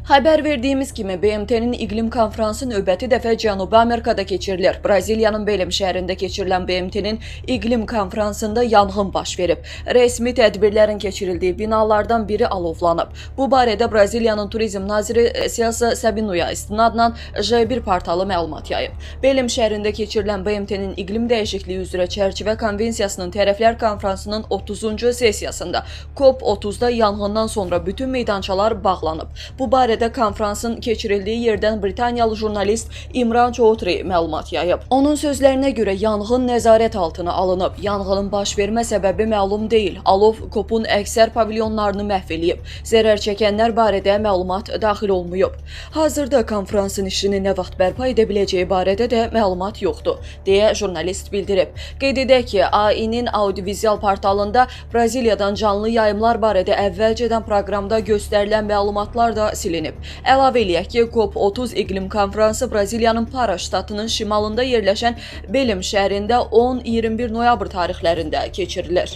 Haber verdiğimiz kimi BMT-nin iqlim konfransı növbəti dəfə Cənubi Amerikada keçirilir. Braziliyanın Belém şəhərində keçirilən BMT-nin iqlim konfransında yanğın baş verib. Rəsmi tədbirlərin keçirildiyi binalardan biri alovlanıb. Bu barədə Braziliyanın turizm naziri Celso Sabinu'ya istinadla J1 portalı məlumat yayıb. Belém şəhərində keçirilən BMT-nin iqlim dəyişikliyi üzrə çərçivə konvensiyasının tərəflər konfransının 30-cu sessiyasında COP30-da yanğından sonra bütün meydançalar bağlanıb. Bu barədə konfransın keçirildiyi yerdən Britaniyalı jurnalist İmran Çowdhury məlumat yayıb. Onun sözlərinə görə yanğın nəzarət altına alınıb. Yanğının baş vermə səbəbi məlum deyil. Alov COP-un əksər pavilyonlarını məhv eləyib. Zərər çəkənlər barədə məlumat daxil olmayıb. Hazırda konfransın işini nə vaxt bərpa edə biləcəyi barədə də məlumat yoxdur, deyə jurnalist bildirib. Qeyd edək ki, Aİ-nin audiovizual portalında Braziliyadan canlı yayımlar barədə əvvəlcədən proqramda göstərilən məlumatlar da silinib. Əlavə eləyək ki, COP30 iqlim konfransı Braziliyanın Para ştatının şimalında yerləşən Belém şəhərində 10-21 noyabr tarixlərində keçirilir.